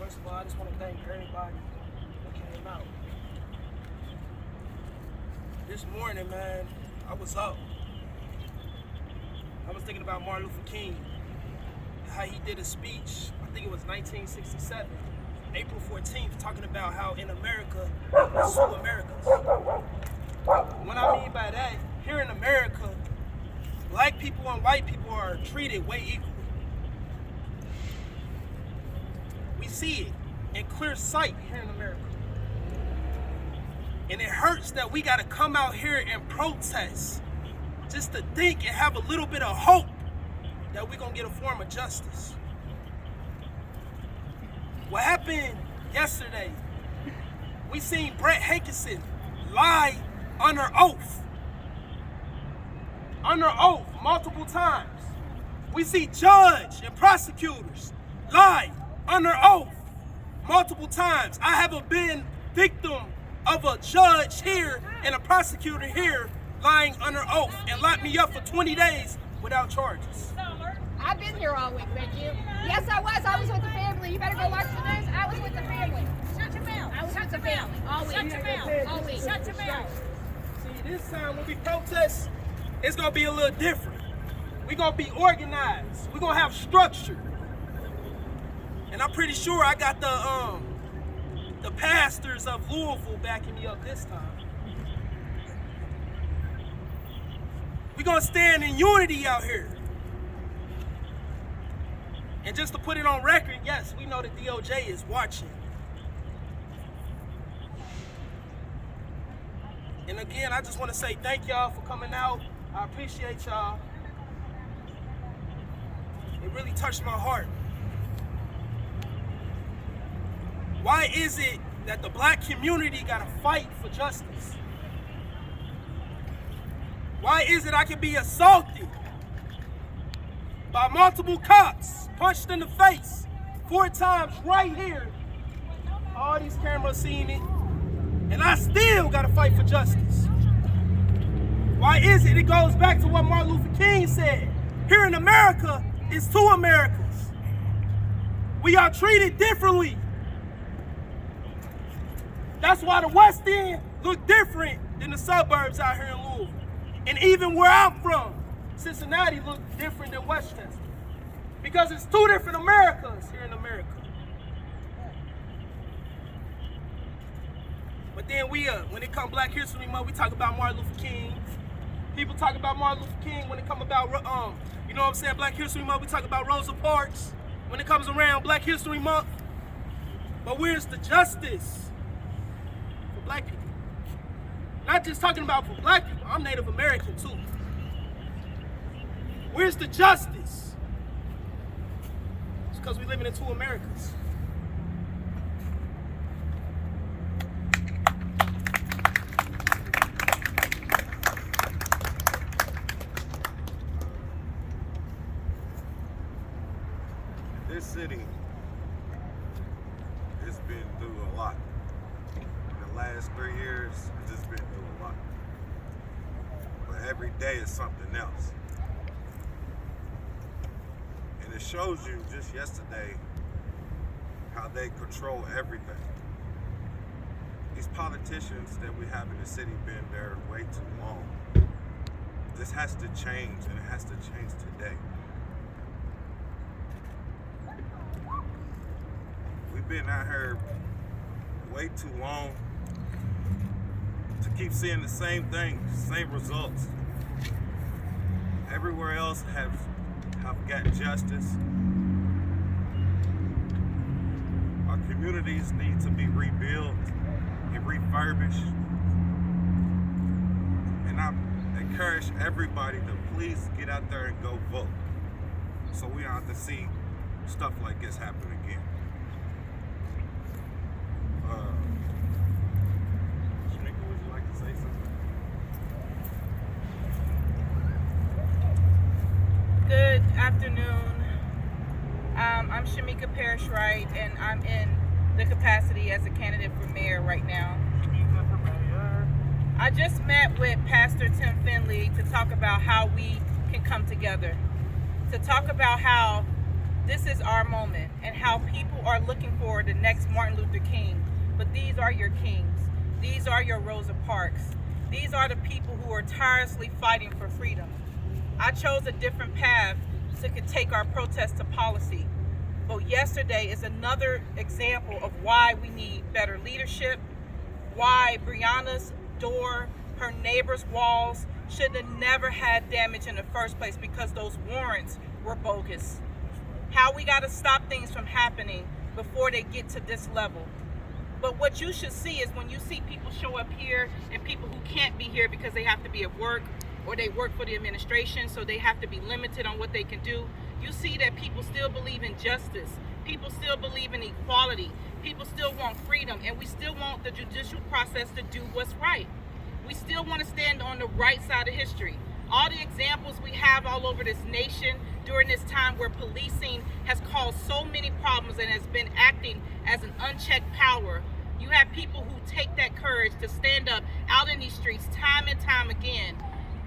First of all, I just want to thank everybody that came out. This morning, man, I was up. I was thinking about Martin Luther King, how he did a speech, I think it was 1967, April 14th, talking about how in America, there's two Americas. What I mean by that, here in America, black people and white people are treated way equally. We see it in clear sight here in America. And it hurts that we gotta come out here and protest just to think and have a little bit of hope that we're gonna get a form of justice. What happened yesterday, we seen Brett Hankerson lie under oath. Under oath multiple times. We see judge and prosecutors lie under oath multiple times. I haven't been victim of a judge here and a prosecutor here lying under oath and locked me up for 20 days without charges. I've been here all week, thank you. Yes, I was. I was with the family. You better go watch the news. I was with the family. Shut your mouth. I was with the family all week. Shut your mouth. All week. Shut your mouth. See, this time when we protest, it's gonna be a little different. We're gonna be organized. We're gonna have structure. And I'm pretty sure I got the pastors of Louisville backing me up this time. We're gonna stand in unity out here. And just to put it on record, yes, we know the DOJ is watching. And again, I just want to say thank y'all for coming out. I appreciate y'all. It really touched my heart. Why is it that the black community gotta fight for justice? Why is it I can be assaulted by multiple cops, punched in the face 4 times right here? All these cameras seen it, and I still gotta fight for justice. Why is it? It goes back to what Martin Luther King said. Here in America, it's two Americas. We are treated differently. That's why the West End look different than the suburbs out here in Louisville. And even where I'm from, Cincinnati look different than Westchester. Because it's two different Americas here in America. But then when it comes Black History Month, we talk about Martin Luther King. People talk about Martin Luther King when it comes about, you know what I'm saying, Black History Month, we talk about Rosa Parks. When it comes around Black History Month. But where's the justice for black people? Not just talking about for black people, I'm Native American too. Where's the justice? It's because we live in two Americas. This city has been through a lot. In the last 3 years, it's just been through a lot. But every day is something else. And it shows you just yesterday how they control everything. These politicians that we have in the city been there way too long. This has to change, and it has to change today. We've been out here way too long to keep seeing the same thing, same results. Everywhere else have got justice. Our communities need to be rebuilt and refurbished. And I encourage everybody to please get out there and go vote, so we don't have to see stuff like this happen again. Shamika, would you like to say something? Good afternoon. I'm Shamika Parrish Wright, and I'm in the capacity as a candidate for mayor right now. I just met with Pastor Tim Finley to talk about how we can come together, to talk about how This is our moment, and how people are looking for the next Martin Luther King. But these are your kings. These are your Rosa Parks. These are the people who are tirelessly fighting for freedom. I chose a different path to take our protest to policy. But yesterday is another example of why we need better leadership, why Breonna's door, her neighbor's walls should have never had damage in the first place, because those warrants were bogus. How we got to stop things from happening before they get to this level. But what you should see is when you see people show up here and people who can't be here because they have to be at work or they work for the administration, so they have to be limited on what they can do, you see that people still believe in justice. People still believe in equality. People still want freedom, and we still want the judicial process to do what's right. We still want to stand on the right side of history. All the examples we have all over this nation during this time where policing has caused so many problems and has been acting as an unchecked power. You have people who take that courage to stand up out in these streets time and time again.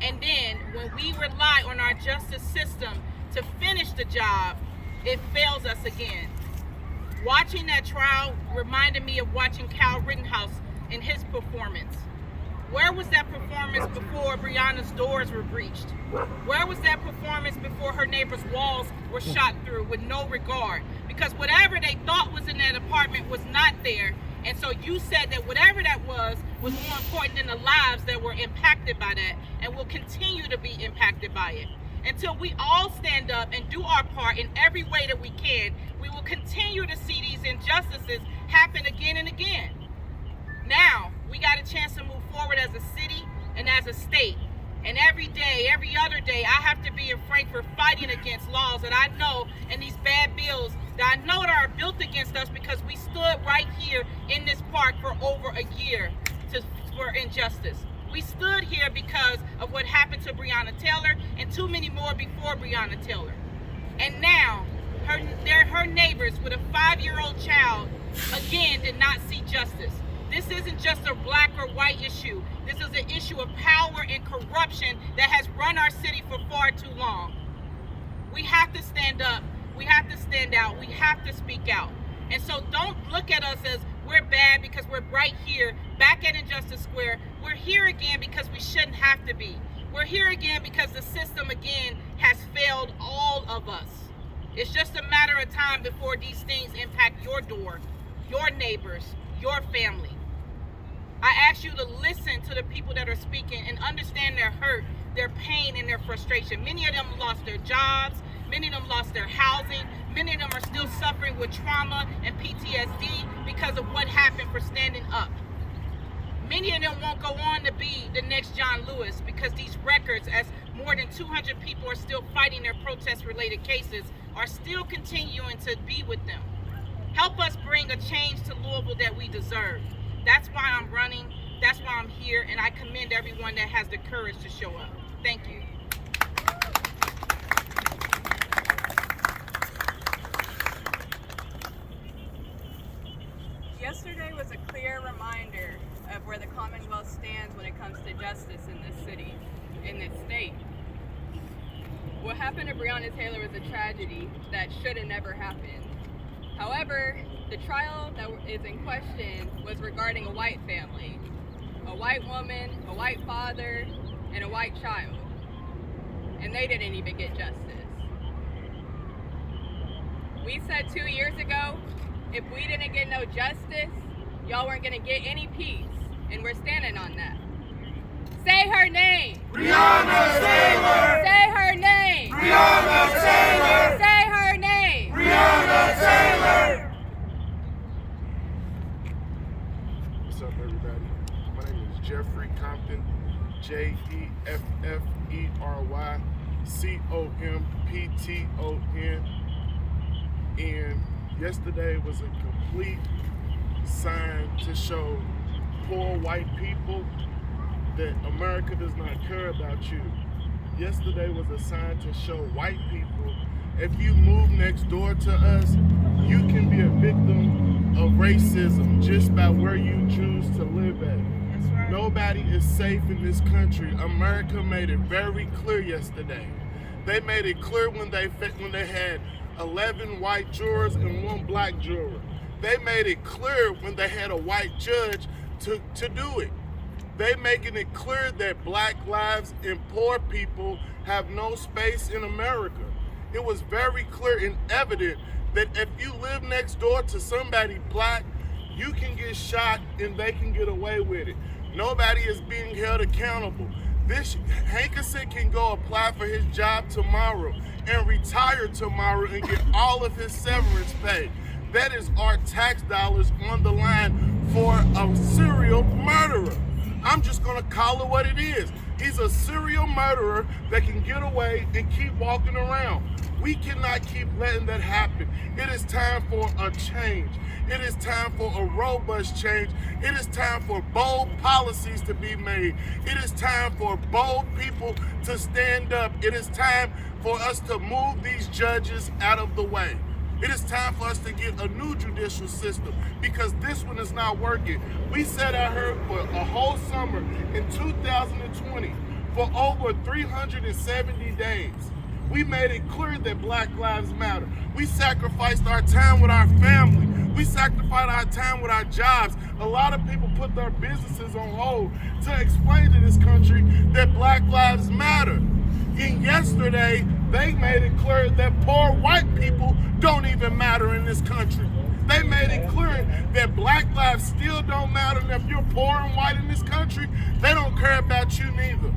And then when we rely on our justice system to finish the job, it fails us again. Watching that trial reminded me of watching Kyle Rittenhouse in his performance. Where was that performance before Breonna's doors were breached? Where was that performance before her neighbor's walls were shot through with no regard? Because whatever they thought was in that apartment was not there. And so you said that whatever that was more important than the lives that were impacted by that and will continue to be impacted by it. Until we all stand up and do our part in every way that we can, we will continue to see these injustices happen again and again. Now, we got a chance to move forward as a city and as a state. And every day, every other day, I have to be in Frankfurt fighting against laws that I know and these bad bills that I know that are built against us because we stood right here in this park for over a year for injustice. We stood here because of what happened to Breonna Taylor and too many more before Breonna Taylor. And now, her neighbors with a 5-year-old child, again, did not see justice. This isn't just a black or white issue. This is an issue of power and corruption that has run our city for far too long. We have to stand up. We have to stand out. We have to speak out. And so don't look at us as we're bad because we're right here, back at Injustice Square. We're here again because we shouldn't have to be. We're here again because the system again has failed all of us. It's just a matter of time before these things impact your door, your neighbors, your family. I ask you to listen to the people that are speaking and understand their hurt, their pain, and their frustration. Many of them lost their jobs. Many of them lost their housing. Many of them are still suffering with trauma and PTSD because of what happened for standing up. Many of them won't go on to be the next John Lewis because these records, as more than 200 people are still fighting their protest-related cases, are still continuing to be with them. Help us bring a change to Louisville that we deserve. That's why I'm running. That's why I'm here, and I commend everyone that has the courage to show up. Thank you. Yesterday was a clear reminder of where the Commonwealth stands when it comes to justice in this city, in this state. What happened to Breonna Taylor was a tragedy that should have never happened. However, the trial that is in question was regarding a white family, a white woman, a white father, and a white child. And they didn't even get justice. We said 2 years ago, if we didn't get no justice, y'all weren't gonna get any peace, and we're standing on that. Say her name! Breonna Taylor! Say her name! Breonna Taylor! Say her name! Breonna Taylor! What's up, everybody? My name is Jeffrey Compton, JEFFERYCOMPTON, and yesterday was a complete sign to show poor white people that America does not care about you. Yesterday was a sign to show white people, if you move next door to us, you can be a victim of racism just by where you choose to live at. That's right. Nobody is safe in this country. America made it very clear yesterday. They made it clear when they had 11 white jurors and 1 black juror. They made it clear when they had a white judge to do it. They making it clear that black lives and poor people have no space in America. It was very clear and evident that if you live next door to somebody black, you can get shot and they can get away with it. Nobody is being held accountable. This Hankerson can go apply for his job tomorrow and retire tomorrow and get all of his severance pay. That is our tax dollars on the line for a serial murderer. I'm just gonna call it what it is. He's a serial murderer that can get away and keep walking around. We cannot keep letting that happen. It is time for a change. It is time for a robust change. It is time for bold policies to be made. It is time for bold people to stand up. It is time for us to move these judges out of the way. It is time for us to get a new judicial system because this one is not working. We sat out here for a whole summer in 2020 for over 370 days. We made it clear that Black Lives Matter. We sacrificed our time with our family. We sacrificed our time with our jobs. A lot of people put their businesses on hold to explain to this country that Black Lives Matter. And yesterday, they made it clear that poor white people don't even matter in this country. They made it clear that black lives still don't matter, and if you're poor and white in this country, they don't care about you neither.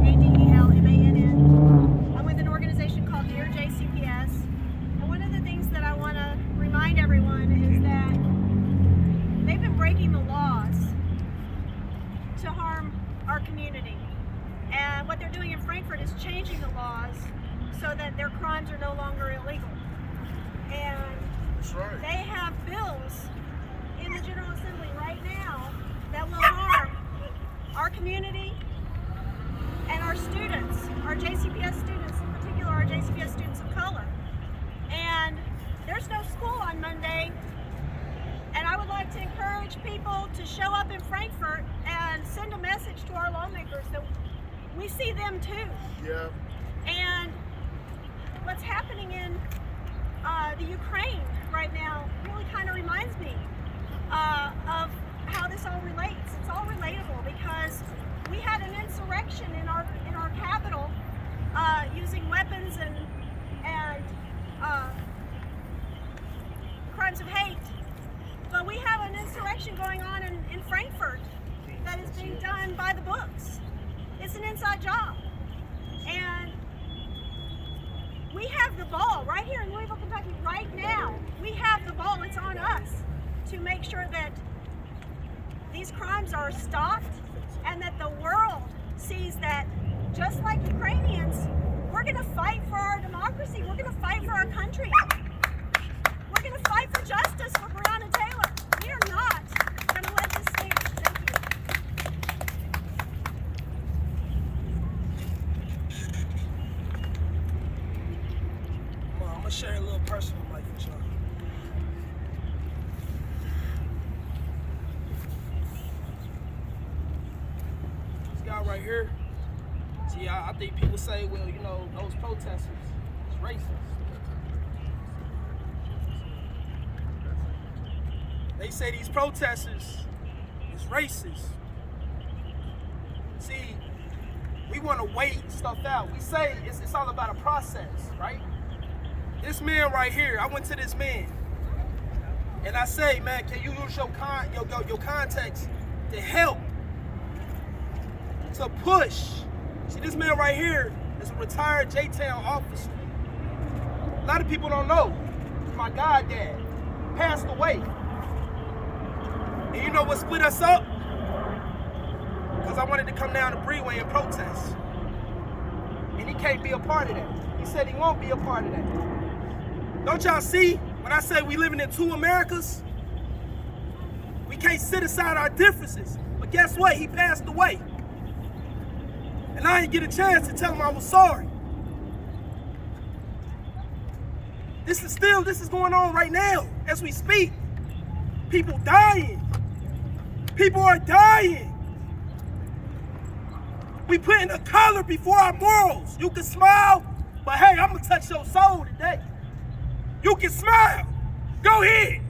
ADELMANN. I'm with an organization called Dear JCPS. And one of the things that I want to remind everyone is that they've been breaking the laws to harm our community. And what they're doing in Frankfurt is changing the laws so that their crimes are no longer illegal. And That's right. they have bills in the General Assembly right now that will harm our community and our students, our JCPS students, in particular our JCPS students of color. And there's no school on Monday, and I would like to encourage people to show up in Frankfurt and send a message to our lawmakers that we see them too. Yeah. And what's happening in the Ukraine right now really kind of reminds me of how this all relates. It's all relatable because we had an insurrection in our capital using weapons and crimes of hate. But we have an insurrection going on in Frankfurt that is being done by the books. It's an inside job. And we have the ball right here in Louisville, Kentucky, right now. We have the ball. It's on us to make sure that these crimes are stopped and that the world sees that just like Ukrainians, we're going to fight for our democracy. We're going to fight for our country. We're going to fight for justice for Breonna Taylor. We are not going to let this stand. Thank you. I'm going to share a little personal life with y'all. This guy right here, see, I think people say, well, you know, those protesters, it's racist. They say these protesters is racist. See, we want to wait stuff out. We say it's all about a process, right? This man right here, I went to this man, and I say, man, can you use your context to help, to push? See, this man right here is a retired J-Town officer. A lot of people don't know. My goddad passed away. And you know what split us up? Because I wanted to come down the Breedway and protest. And he can't be a part of that. He said he won't be a part of that. Don't y'all see when I say we living in two Americas? We can't sit aside our differences. But guess what? He passed away. And I didn't get a chance to tell him I was sorry. This is going on right now as we speak. People dying. People are dying. We putting a color before our morals. You can smile, but hey, I'm gonna touch your soul today. You can smile. Go ahead.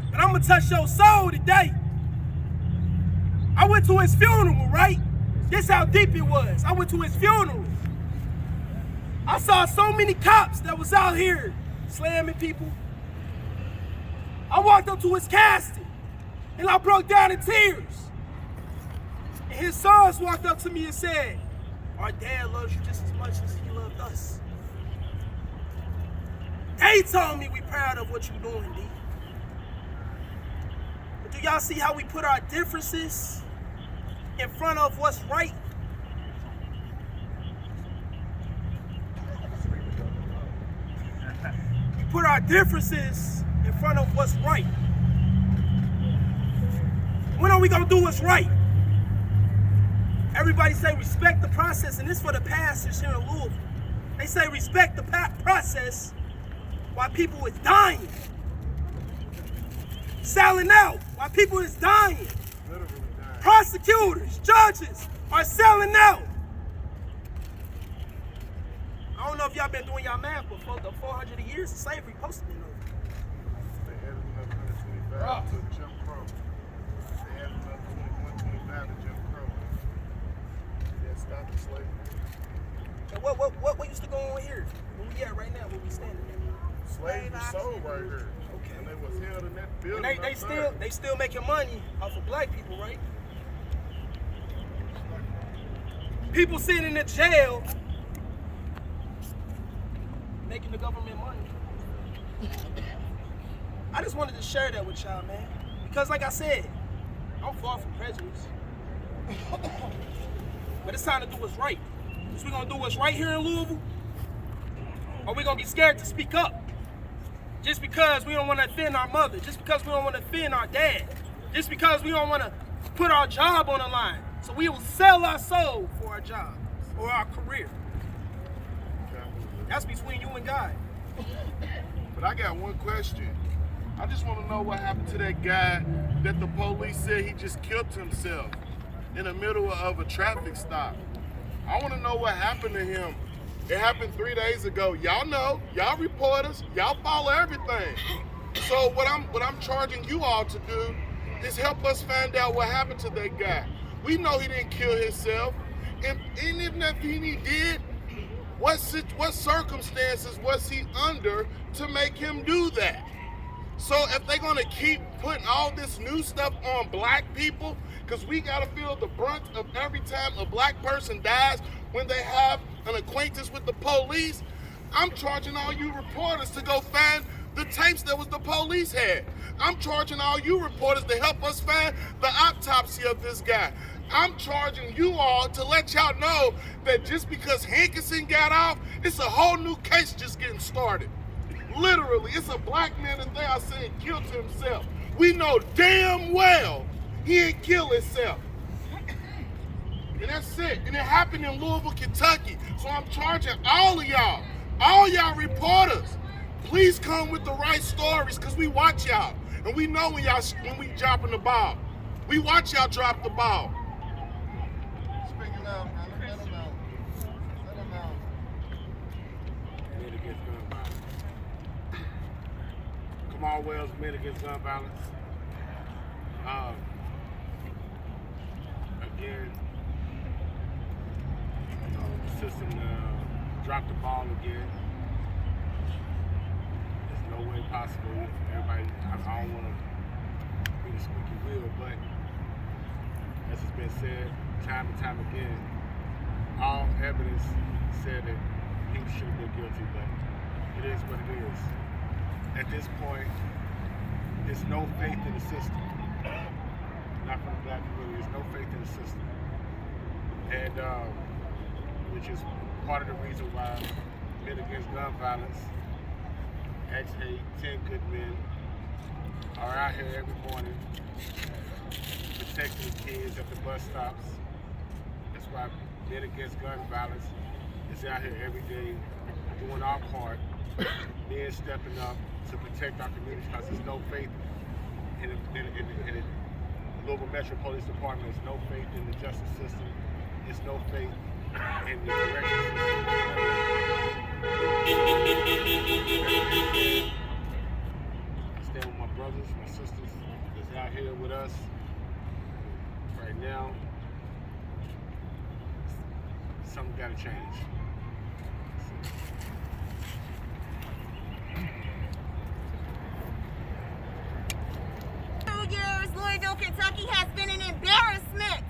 But I'm gonna touch your soul today. I went to his funeral, right? This how deep it was. I went to his funeral. I saw so many cops that was out here slamming people. I walked up to his casket and I broke down in tears. And his sons walked up to me and said, our dad loves you just as much as he loved us. They told me we proud of what you're doing, D. But do y'all see how we put our differences in front of what's right? We put our differences in front of what's right. When are we gonna do what's right? Everybody say respect the process, and this for the pastors here in Louisville. They say respect the process while people is dying. Selling out while people is dying. Prosecutors, judges are selling out. I don't know if y'all been doing y'all math, but for the 400 years of slavery posted in over. They added another 125 to Jim Crow. They added another 125 to Jim Crow. Yeah, stop the slavery. And what used to go on here? Where we at right now? Where we standing at? Slaves were sold right here. Okay. And they was held in that building. And they still making money off of black people, right? People sitting in the jail making the government money. I just wanted to share that with y'all, man. Because like I said, I'm far from prejudice. But it's time to do what's right. Is we gonna do what's right here in Louisville? Or we gonna be scared to speak up? Just because we don't wanna offend our mother, just because we don't wanna offend our dad, just because we don't wanna put our job on the line. So we will sell our soul for our job or our career. That's between you and God. But I got one question. I just want to know what happened to that guy that the police said he just killed himself in the middle of a traffic stop. I want to know what happened to him. It happened 3 days ago. Y'all know, y'all reporters, y'all follow everything. So what I'm charging you all to do is help us find out what happened to that guy. We know he didn't kill himself. And even if he did, what circumstances was he under to make him do that? So if they're gonna keep putting all this new stuff on black people, because we gotta feel the brunt of every time a black person dies when they have an acquaintance with the police, I'm charging all you reporters to go find the tapes that was the police had. I'm charging all you reporters to help us find the autopsy of this guy. I'm charging you all to let y'all know that just because Hankerson got off, it's a whole new case just getting started. Literally, it's a black man that they are saying killed himself. We know damn well he didn't kill himself. And that's it. And it happened in Louisville, Kentucky. So I'm charging all y'all reporters. Please come with the right stories, because we watch y'all. And we know when we dropping the ball. We watch y'all drop the ball. Kamal Wells, Men Against Gun Violence. Again, the system dropped the ball again. There's no way possible. Everybody, I don't want to be the squeaky wheel, but as it's been said time and time again, all evidence said that he should have been guilty, but it is what it is. At this point, there's no faith in the system. Not from the black community, there's no faith in the system. And which is part of the reason why Men Against Gun Violence actually 10 good men are out here every morning protecting the kids at the bus stops. That's why Men Against Gun Violence is out here every day doing our part. Men stepping up to protect our communities because there's no faith in the Louisville Metro Police Department. There's no faith in the justice system. There's no faith in the corrections system. I stand with my brothers, my sisters that's out here with us right now. Something gotta change. 2 years, Louisville, Kentucky has been an embarrassment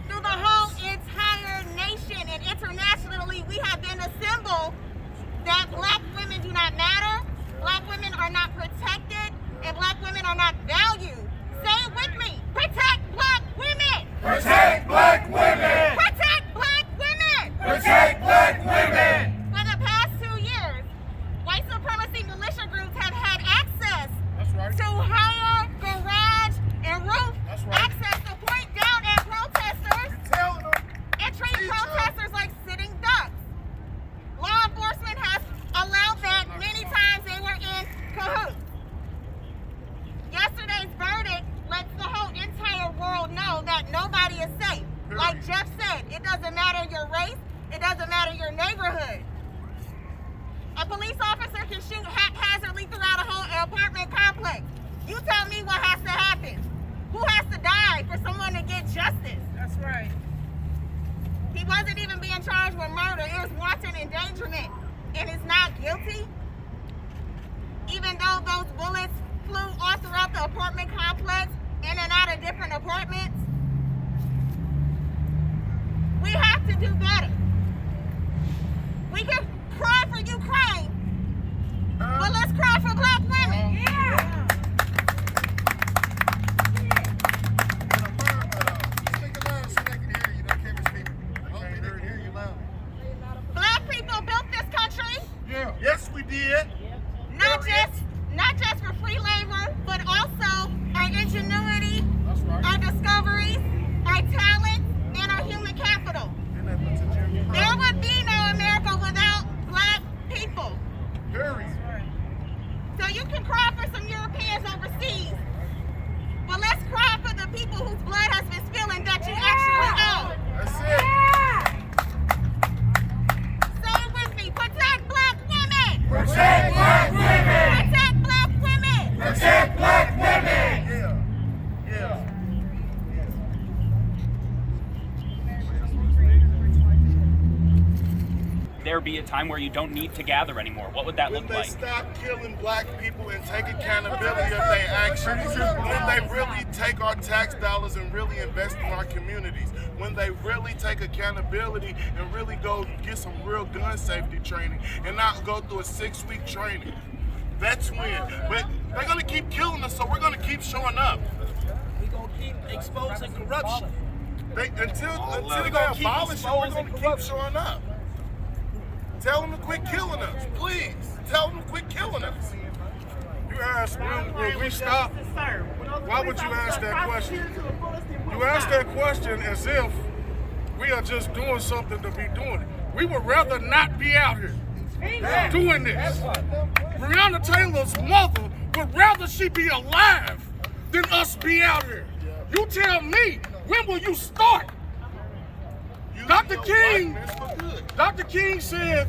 to the whole entire nation, and internationally we have been a symbol that black women do not matter, black women are not protected, and black women are not valued. Say it with me. Protect black women! Protect black women! Protect black women! Protect black women! For the past 2 years, white supremacy militia groups have had access to hire, garage, and roof access to point down at protesters and treat protesters like sitting ducks. Law enforcement has allowed that many times. They were in cahoots. Yesterday's verdict lets the whole entire world know that nobody is safe. Like Jeff said, it doesn't matter your race, it doesn't matter your neighborhood. A police officer can shoot haphazardly throughout a whole apartment complex. You tell me what has to happen. Who has to die for someone to get justice? That's right. He wasn't even being charged with murder. It was wanton endangerment. And is not guilty? Even though those bullets flew all throughout the apartment complex, in and out of different apartments. We have to do better. We can cry for Ukraine, but let's cry for black women. Yeah. Black people built this country. Yeah. Yes, we did. Not just for free labor, but also our ingenuity, our discoveries, our talent, and our human capital. There would be no America without black people. So you can cry for some Europeans overseas, but let's cry for the people whose blood has been spilling that you actually own. That's it. Say it with me. Protect black women. Protect black women! Protect black women. Protect black women! Yeah. There be a time where you don't need to gather anymore. What would that look like? When they stop killing black people and take accountability of their actions, when they really take our tax dollars and really invest in our communities, when they really take accountability and really go get some real gun safety training and not go through a 6-week training. That's when. But they're gonna keep killing us, so we're gonna keep showing up. We're going to keep exposing corruption. Until they abolish it, we're gonna keep showing up. Tell them to quit killing us, please. Tell them to quit killing us. You asked, will we stop? Why would you ask that question? You ask that question as if we are just doing something to be doing it. We would rather not be out here doing this. Breonna Taylor's mother would rather she be alive than us be out here. You tell me, when will you start? Dr. King said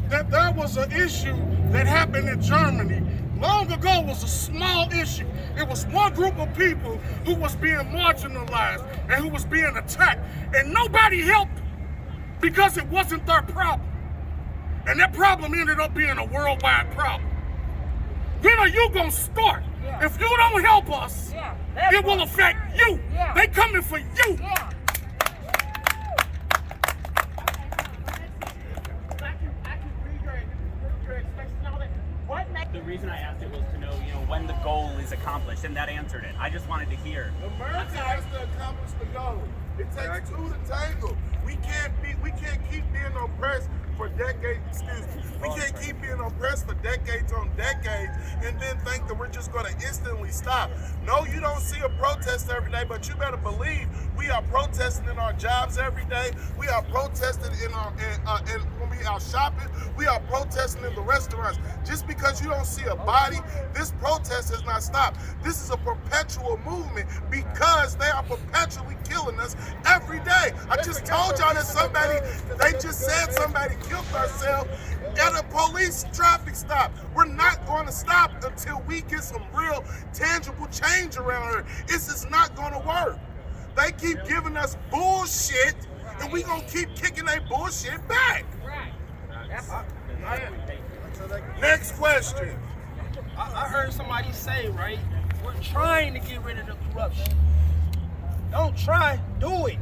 that there was an issue that happened in Germany. Long ago, it was a small issue. It was one group of people who was being marginalized and who was being attacked, and nobody helped them because it wasn't their problem. And that problem ended up being a worldwide problem. When are you gonna start? If you don't help us, it will affect you. They coming for you. The reason I asked it was to know, when the goal is accomplished, and that answered it. I just wanted to hear. America has to accomplish the goal. It takes two to tangle. We can't keep being oppressed for decades. Excuse me. We can't keep being oppressed for decades on decades and then think that we're just going to instantly stop. No, you don't see a protest every day, but you better believe we are protesting in our jobs every day. We are protesting in when we out shopping. We are protesting in the restaurants. Just because you don't see a body, this protest has not stopped. This is a perpetual movement because they are perpetually killing us every day. I just told y'all that they just said somebody killed themselves at a police traffic stop. We're not going to stop until we get some real tangible change around here. This is not going to work. They keep giving us bullshit, and we gonna keep kicking their bullshit back. Next question. I heard somebody say, right, we're trying to get rid of the corruption. Don't try, do it.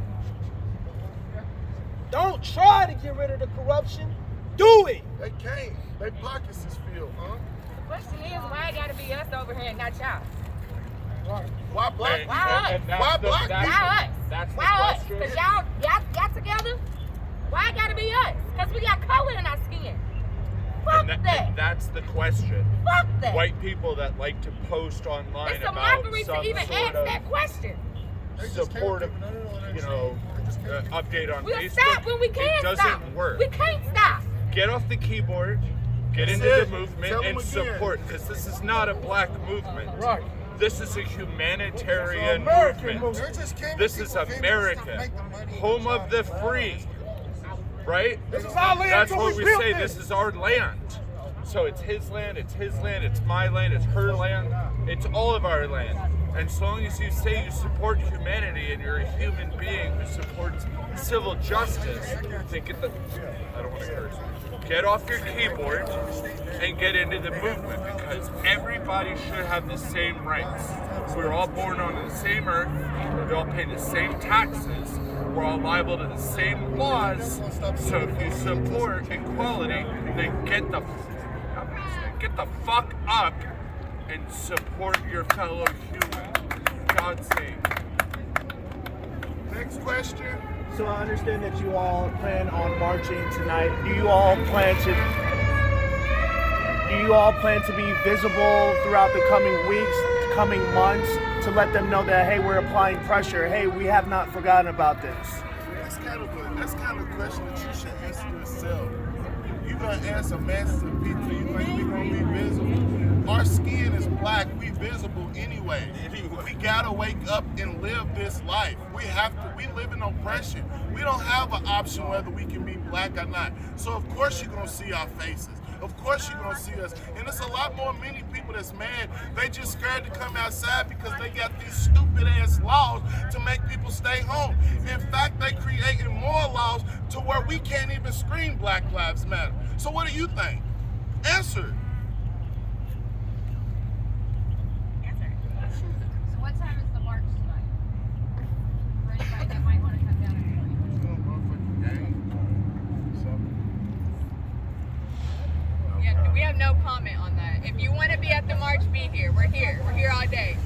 Don't try to get rid of the corruption, do it. They can't. Their pockets is filled, huh? The question is, why it gotta be us over here and not y'all? Why black? Why us? Why black? Why us? That's the Why us? question. Because y'all together? Why it gotta be us? Because we got color in our skin. Fuck that. That's the question. Fuck that. White people that like to post online It's a about mockery some to even sort ask of that question. supportive, update on We'll Facebook. stop when we can't It doesn't stop. work. We can't stop. Get off the keyboard, get That's into it. the movement, Tell 'em and again. support, because this is not a black movement. Right. This is a humanitarian American movement. movement. This is America, home of the free, right? This is our land, That's so what we we built say. it. This is our land. So it's his land, it's my land, it's her land, it's all of our land. And so long as you say you support humanity and you're a human being who supports civil justice, then I don't want to curse. Get off your keyboard and get into the movement, because everybody should have the same rights. We're all born on the same earth, we all pay the same taxes, we're all liable to the same laws. So if you support equality, then get the fuck up and support your fellow human. God's sake. Next question. So I understand that you all plan on marching tonight. Do you all plan to be visible throughout the coming weeks, coming months, to let them know that, hey, we're applying pressure. Hey, we have not forgotten about this. That's kind of a question that you should answer yourself. You're gonna answer masses of people. You think we're gonna be visible? Our skin is black. We visible anyway. We gotta wake up and live this life. We live in oppression. We don't have an option whether we can be black or not. So of course you're gonna see our faces. Of course you're gonna see us. And there's a lot more many people that's mad. They just scared to come outside because they got these stupid ass laws to make people stay home. In fact, they created more laws to where we can't even scream Black Lives Matter. So what do you think? Answer. So what time is the march tonight? For anybody that might want to come down and Yeah, we have no comment on that. If you want to be at the march, be here. We're here. We're here all day.